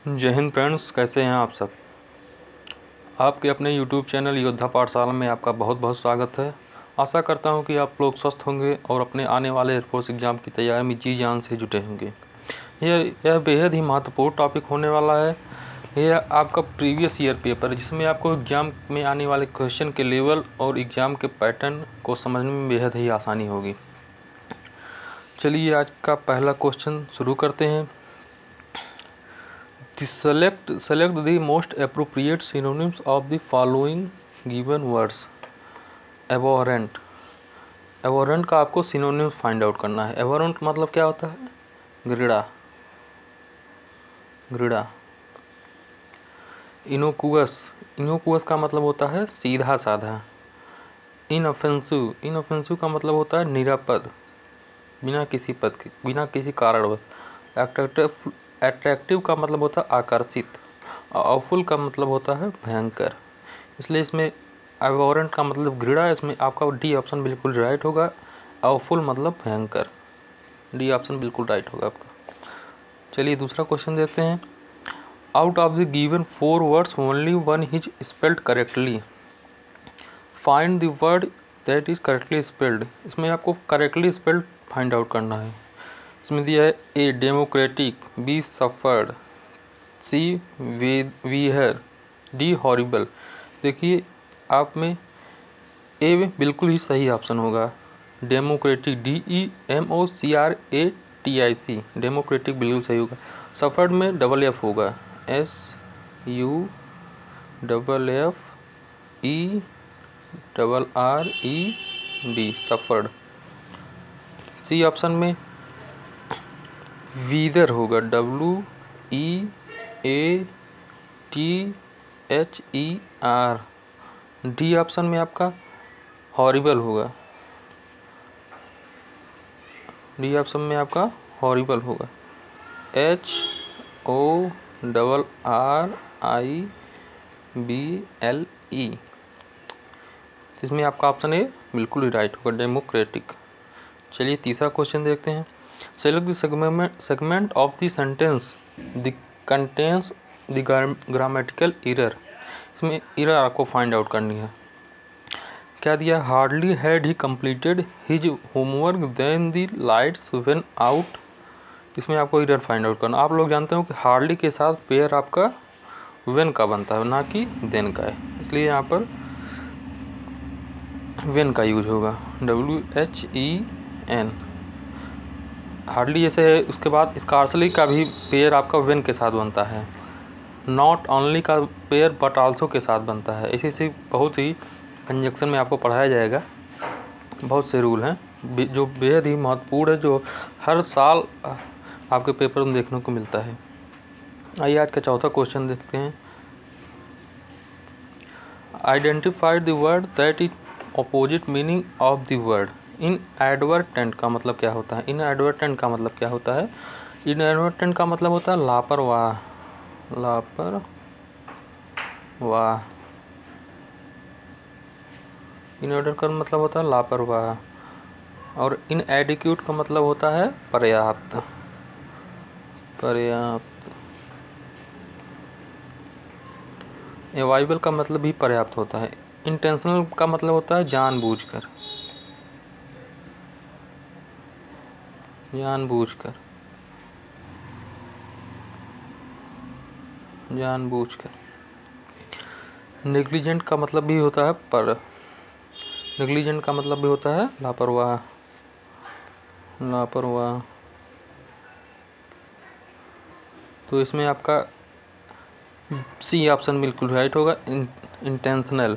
जय हिंद फ्रेंड्स, कैसे हैं आप सब। आपके अपने YouTube चैनल योद्धा पाठशाला में आपका बहुत बहुत स्वागत है। आशा करता हूं कि आप लोग स्वस्थ होंगे और अपने आने वाले एयरफोर्स एग्ज़ाम की तैयारी में जी जान से जुटे होंगे। यह बेहद ही महत्वपूर्ण टॉपिक होने वाला है। यह आपका प्रीवियस ईयर पेपर है, जिसमें आपको एग्ज़ाम में आने वाले क्वेश्चन के लेवल और एग्ज़ाम के पैटर्न को समझने में बेहद ही आसानी होगी। चलिए आज का पहला क्वेश्चन शुरू करते हैं। Select the most appropriate synonyms of the following given words. Abhorrent का आपको synonyms फाइंड आउट करना है। Abhorrent मतलब क्या होता है? घृणा। Innocuous का मतलब होता है सीधा साधा। Inoffensive का मतलब होता है निरापद, बिना किसी कारणवश। अट्रैक्टिव का मतलब होता है आकर्षित। ऑफुल का मतलब होता है भयंकर। इसलिए इसमें एबोरेंट का मतलब घृणा, इसमें आपका डी ऑप्शन बिल्कुल राइट होगा। ऑफुल मतलब भयंकर, डी ऑप्शन बिल्कुल राइट होगा आपका। चलिए दूसरा क्वेश्चन देखते हैं। Out of the given 4 words only one is spelled correctly. Find the word that is correctly spelled. इसमें आपको करेक्टली स्पेल्ड फाइंड आउट करना है। इसमें दिया है A democratic, B suffered, C weather, D horrible. देखिए आप में ए में बिल्कुल ही सही ऑप्शन होगा। डेमोक्रेटिक DEMOCRATIC, डेमोक्रेटिक बिल्कुल सही होगा। सफर्ड में डबल एफ होगा, SUFFERED, सफर्ड। सी ऑप्शन में वीदर होगा, WEATHER। डी ऑप्शन में आपका हॉरिबल होगा, डी ऑप्शन में आपका हॉरिबल होगा, HORRIBLE। इसमें आपका ऑप्शन ए बिल्कुल ही राइट होगा, डेमोक्रेटिक। चलिए तीसरा क्वेश्चन देखते हैं। Select the segment of the sentence the contains the grammatical error. इसमें एरर आपको फाइंड आउट करनी है। क्या दिया? Hardly had he completed his homework then the lights went out. इसमें आपको एरर फाइंड आउट करना। आप लोग जानते हो कि हार्डली के साथ पेयर आपका वेन का बनता है, ना कि देन का है, इसलिए यहाँ पर वेन का यूज होगा, WHEN। हार्डली जैसे है, उसके बाद स्कार्सली का भी पेयर आपका वेन के साथ बनता है। नॉट ओनली का पेयर बट आल्सो के साथ बनता है। ऐसी बहुत ही कंजक्शन में आपको पढ़ाया जाएगा। बहुत से रूल हैं जो बेहद ही महत्वपूर्ण है, जो हर साल आपके पेपर में देखने को मिलता है। आइए आज का चौथा क्वेश्चन देखते हैं। Identified the word that is opposite meaning of the word. Inadvertent का मतलब क्या होता है? इनएडवर्टेंट का मतलब क्या होता है? इनएडवर्टेंट का मतलब होता है लापरवाह, इनएडवर्टेंट का मतलब होता है लापरवाह। और इनएडिक्यूट का मतलब होता है पर्याप्त। अवॉइडेबल का मतलब भी पर्याप्त होता है। इंटेंशनल का मतलब होता है जानबूझकर। नेग्लिजेंट का मतलब भी होता है नेग्लिजेंट का मतलब भी होता है लापरवाह। तो इसमें आपका सी ऑप्शन बिल्कुल राइट होगा, इंटेंशनल।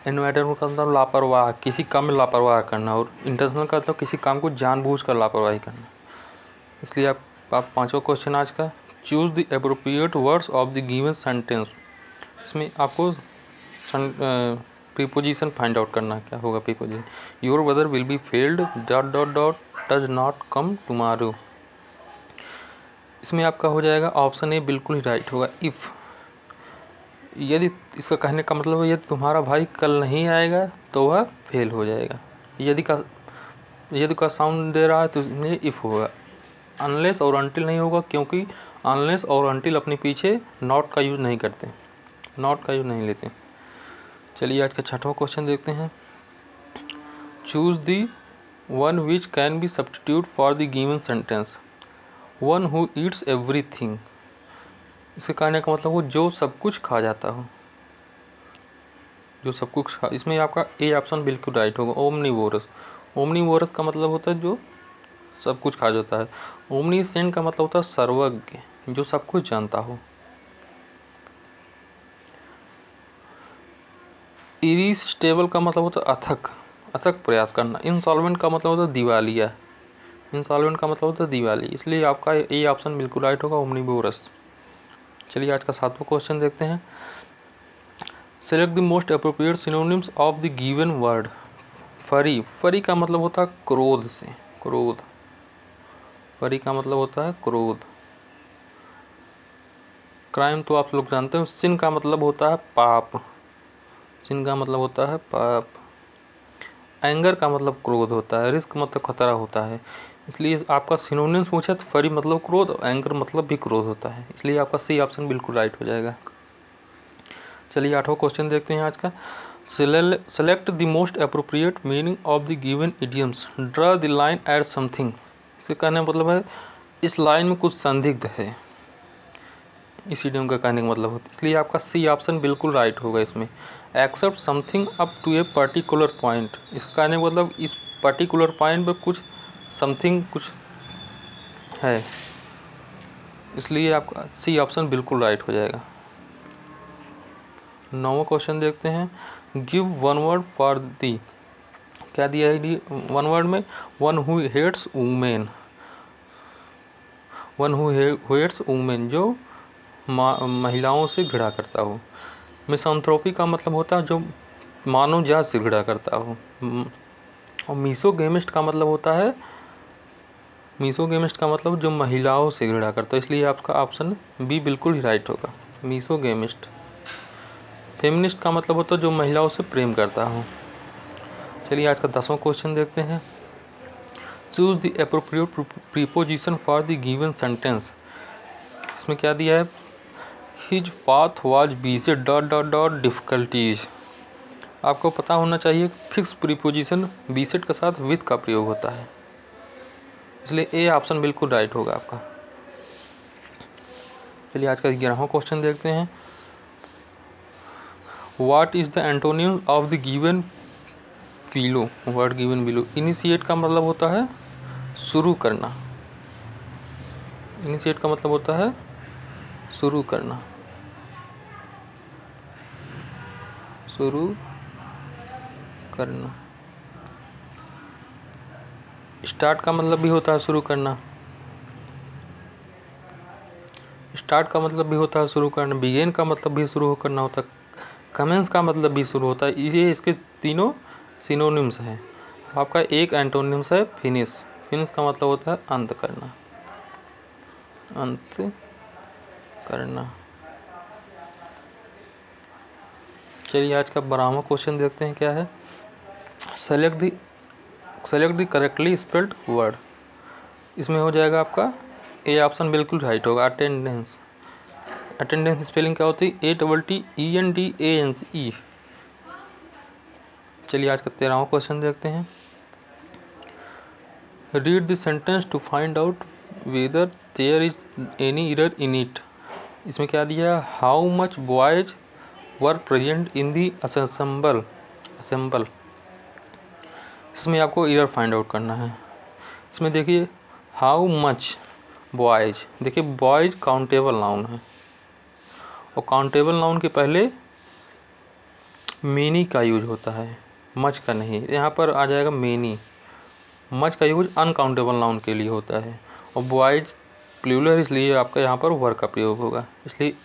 इनएडवर्टेंट का मतलब लापरवाह, किसी काम में लापरवाह करना, और इंटेंशनल का मतलब किसी काम को जानबूझकर लापरवाही करना। इसलिए आप पांचवा क्वेश्चन आज का, choose the appropriate words of the given sentence. इसमें आपको प्रीपोजिशन फाइंड आउट करना है। क्या होगा preposition? Your brother will be failed ... does not come tomorrow. इसमें आपका हो जाएगा ऑप्शन ए बिल्कुल ही राइट होगा, इफ़। यदि इसका कहने का मतलब है यदि तुम्हारा भाई कल नहीं आएगा तो वह फेल हो जाएगा। यदि का साउंड दे रहा है तो इसमें इफ़ होगा। अनलेस और अनटिल नहीं होगा, क्योंकि अनलेस और अनटिल अपने पीछे नॉट का यूज़ नहीं करते, नॉट का यूज़ नहीं लेते। चलिए आज का छठवां क्वेश्चन देखते हैं। Choose the one which can be substitute for the given sentence, one who Yeats everything. इसके कहने का मतलब वो जो सब कुछ खा जाता हो, जो सब कुछ खा। इसमें आपका ए ऑप्शन बिल्कुल राइट होगा, ओमनीवोरस। ओमनीवोरस का मतलब होता है जो सब कुछ खा जाता है। ओमनीसेंट का मतलब होता है सर्वज्ञ, जो सब कुछ जानता हो। इरिस्टेबल का मतलब होता है अथक, अथक प्रयास करना। इंसॉल्वेंट का मतलब होता है दिवालिया, इंसॉल्वेंट का मतलब होता है दिवाली, इसलिए आपका ए ऑप्शन बिल्कुल राइट होगा, ओमनीवोरस। चलिए आज का सातवां क्वेश्चन देखते हैं। Select the most appropriate synonyms of the given word. फरी, फरी का मतलब होता है क्रोध से, क्रोध। फरी का मतलब होता है क्रोध। क्राइम तो आप लोग जानते हो। सिन का मतलब होता है पाप, सिन का मतलब होता है पाप। एंगर का मतलब क्रोध होता है। रिस्क मतलब खतरा होता है। इसलिए आपका सिनोनिम्स पूछा तो फरी मतलब क्रोध, एंगर मतलब भी क्रोध होता है, इसलिए आपका सी ऑप्शन बिल्कुल राइट हो जाएगा। चलिए आठवां क्वेश्चन देखते हैं आज का। Select the most appropriate meaning of the given idioms, draw the line at something. इसके कहने का मतलब है इस लाइन में कुछ संदिग्ध है, इस इडियम का कहने का मतलब होता है, इसलिए आपका सी ऑप्शन बिल्कुल राइट होगा इसमें। Except something up to a particular point, इसका कहने का मतलब इस पर्टिकुलर पॉइंट पर कुछ समथिंग कुछ है, इसलिए आपका सी ऑप्शन बिल्कुल राइट हो जाएगा। नौवां क्वेश्चन देखते हैं। Give one word for the, क्या दिया है वन वर्ड में, one who hates women, one who hates women, जो महिलाओं से घृणा करता हो। मिसएंथ्रोपी का मतलब होता है जो मानव जात से घृणा करता हो। और मिसोगेमिस्ट का मतलब होता है, मिसोगेमिस्ट का मतलब जो महिलाओं से घृणा करता है, इसलिए आपका ऑप्शन बी बिल्कुल ही राइट होगा, मिसोगेमिस्ट। फेमिनिस्ट का मतलब होता है जो महिलाओं से प्रेम करता हो। चलिए आज का 10वां क्वेश्चन देखते हैं। Choose the appropriate preposition for the given sentence. इसमें क्या दिया है, his path was beset dot dot dot difficulties. आपको पता होना चाहिए फिक्स प्रीपोजिशन बीसेड के साथ विद का प्रयोग होता है, इसलिए ए ऑप्शन बिल्कुल राइट होगा आपका। चलिए आज का 11वां क्वेश्चन देखते हैं। What is the antonym of the given below, word given below. Initiate का मतलब होता है शुरू करना, इनिशिएट का मतलब होता है शुरू करना, शुरू करना। स्टार्ट का मतलब भी होता है शुरू करना, स्टार्ट का मतलब भी होता है शुरू करना। बिगेन का मतलब भी शुरू करना होता है। कमेंस का मतलब भी शुरू होता है। ये इसके तीनों सिनोनिम्स हैं। आपका एक एंटोनिम्स है फिनिश, फिनिश का मतलब होता है अंत करना, अंत करना। चलिए आज का 12वां क्वेश्चन देखते हैं क्या है। Select the correctly spelled word. इसमें हो जाएगा आपका ए ऑप्शन बिल्कुल राइट होगा, अटेंडेंस। अटेंडेंस स्पेलिंग क्या होती है, ATTENDANCE। चलिए आज का 13वां क्वेश्चन देखते हैं। Read the sentence to find out whether there is any error in it. इसमें क्या दिया है, how much boys were present in the assembly. इसमें आपको एरर फाइंड आउट करना है। इसमें देखिए हाउ मच बॉयज, देखिए बॉयज काउंटेबल नाउन है और काउंटेबल नाउन के पहले मेनी का यूज होता है, मच का नहीं। यहाँ पर आ जाएगा मेनी। मच का यूज अनकाउंटेबल नाउन के लिए होता है और बॉयज प्लूरल, इसलिए आपका यहाँ पर वर का प्रयोग होगा, इसलिए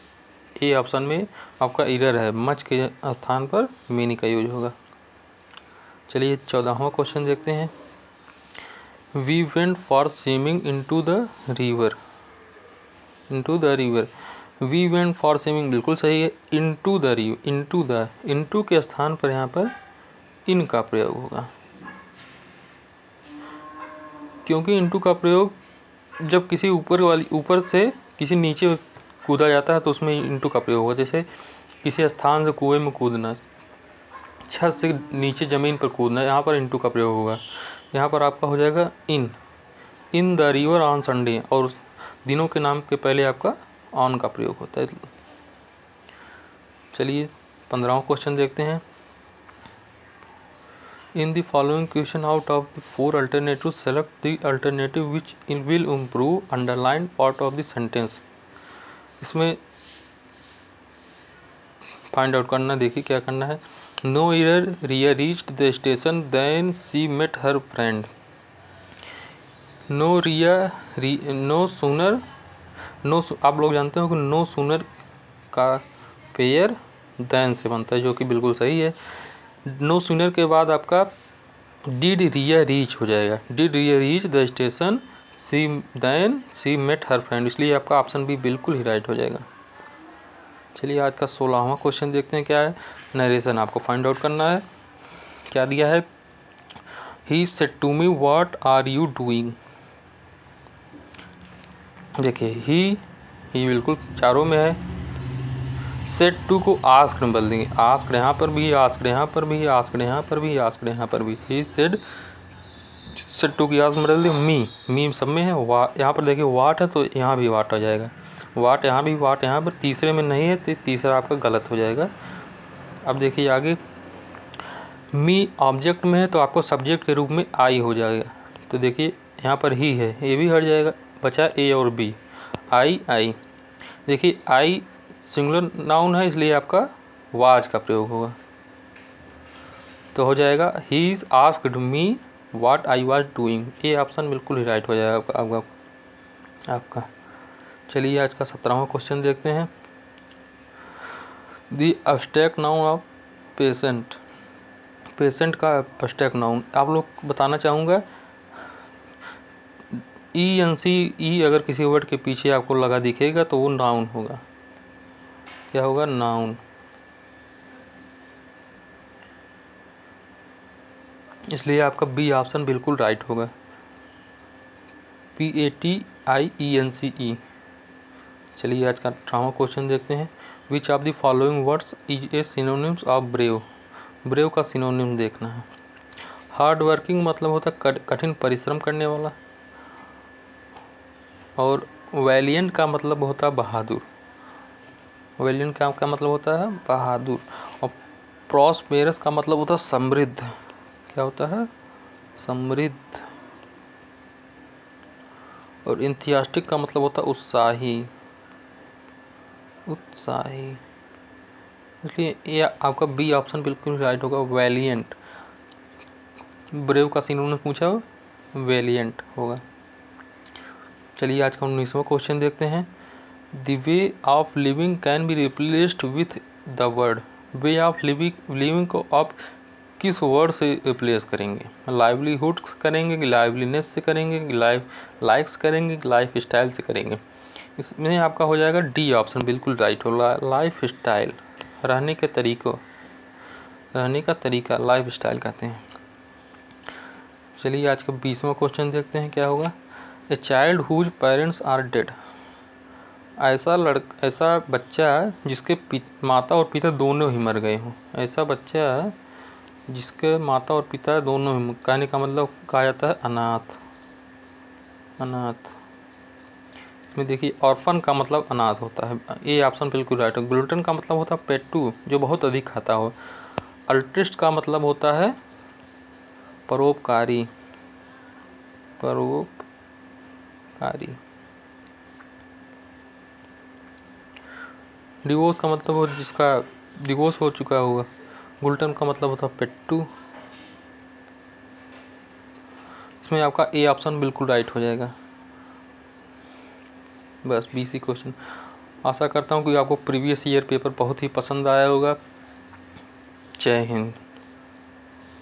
ए ऑप्शन में आपका एरर है, मच के स्थान पर मेनी का यूज होगा। चलिए 14वां क्वेश्चन देखते हैं। We went for swimming into the river, into the river. We went for swimming बिल्कुल सही है। इनटू द रिवर, इनटू के स्थान पर यहाँ पर इन का प्रयोग होगा, क्योंकि इनटू का प्रयोग जब किसी ऊपर से किसी नीचे कूदा जाता है तो उसमें इंटू का प्रयोग होगा। जैसे किसी स्थान से कुएं में कूदना, छत से नीचे ज़मीन पर कूदना, यहाँ पर इंटू का प्रयोग होगा। यहाँ पर आपका हो जाएगा in the river on Sunday, और दिनों के नाम के पहले आपका ऑन का प्रयोग होता है। चलिए 15वां क्वेश्चन देखते हैं। In the following question, out of the 4 alternatives, select the alternative which will improve underlined part of the sentence। इसमें फाइंड आउट करना, देखिए क्या करना है। No Riya reached the station, then she met her friend। No sooner, आप लोग जानते हो कि no sooner का पेयर then से बनता है, जो कि बिल्कुल सही है। नो सूनर के बाद आपका डिड रिया रीच हो जाएगा। Did Riya reach the station see met her friend, इसलिए आपका ऑप्शन बी बिल्कुल ही राइट हो जाएगा। चलिए आज का 16वां क्वेश्चन देखते हैं क्या है। नरेशन आपको फाइंड आउट करना है। क्या दिया है, he said to me what are you doing. देखिए ही बिल्कुल चारों में है। सेट टू को आस्क्ड में बदल देंगे, आस्क्ड यहाँ पर भी, आस्क्ड यहाँ पर भी, आस्क्ड यहाँ पर भी, आस्क्ड यहाँ पर भी। ही सेड टू की आस्क्ड में बदल देंगे मी सब में है। यहाँ पर देखिए वाट है तो यहाँ भी वाट हो जाएगा, वाट यहाँ भी, वाट यहाँ पर। तीसरे में नहीं है तो तीसरा आपका गलत हो जाएगा। अब देखिए आगे, मी ऑब्जेक्ट में है तो आपको सब्जेक्ट के रूप में आई हो जाएगा। तो देखिए यहाँ पर ही है, ए भी हट जाएगा, बचा ए और बी। आई देखिए आई सिंगुलर नाउन है, इसलिए आपका वाज का प्रयोग होगा। तो हो जाएगा he is asked me what I was doing. ये ऑप्शन बिल्कुल ही राइट हो जाएगा आपका। चलिए आज का 17वां क्वेश्चन देखते हैं। The abstract noun of patient. Patient का एब्स्ट्रैक्ट नाउन आप लोग बताना चाहूँगा। ई अगर किसी वर्ड के पीछे आपको लगा दिखेगा तो वो नाउन होगा। क्या होगा, नाउन। इसलिए आपका बी ऑप्शन बिल्कुल राइट होगा, PATIENCE। चलिए आज का 18वां क्वेश्चन देखते हैं। Which of the following words is a synonyms of brave. Brave का सिनोनिम देखना है। हार्ड वर्किंग मतलब होता है कठिन परिश्रम करने वाला, और वैलियंट का मतलब होता है बहादुर। वैलियंट का क्या मतलब होता है, बहादुर। और प्रॉस्पेरस का मतलब होता है समृद्ध। क्या होता है, समृद्ध। और इंथियास्टिक का मतलब होता है उत्साही। इसलिए ये आपका बी ऑप्शन बिल्कुल राइट होगा, वैलियंट। ब्रेव का सिनोनिम पूछा, वैलियंट होगा। चलिए आज का 19वां क्वेश्चन देखते हैं। The way of living can be replaced with the word. Way of living को आप किस वर्ड से रिप्लेस करेंगे। लाइवलीहुड करेंगे कि लाइवलीनेस से करेंगे कि लाइक्स करेंगे कि लाइफ स्टाइल से करेंगे। इसमें आपका हो जाएगा डी ऑप्शन बिल्कुल राइट होगा, लाइफ स्टाइल। रहने का तरीका लाइफ स्टाइल कहते हैं। चलिए आज का 20वां क्वेश्चन देखते हैं क्या होगा। A child whose parents are dead. ऐसा बच्चा जिसके माता और पिता दोनों ही मर गए हों। ऐसा बच्चा जिसके माता और पिता दोनों ही, कहने का मतलब कहा जाता है अनाथ। इसमें देखिए ऑर्फन का मतलब अनाथ होता है, ये ऑप्शन बिल्कुल राइट है। ग्लूटन का मतलब होता है पेट्टू, जो बहुत अधिक खाता हो। अल्ट्रिस्ट का मतलब होता है परोपकारी। डिवोर्स का मतलब हो जिसका डिवोर्स हो चुका होगा। ग्लूटन का मतलब होता है पेट्टू। इसमें आपका ए ऑप्शन बिल्कुल राइट हो जाएगा। बस 20 ही क्वेश्चन। आशा करता हूँ कि आपको प्रीवियस ईयर पेपर बहुत ही पसंद आया होगा। जय हिंद।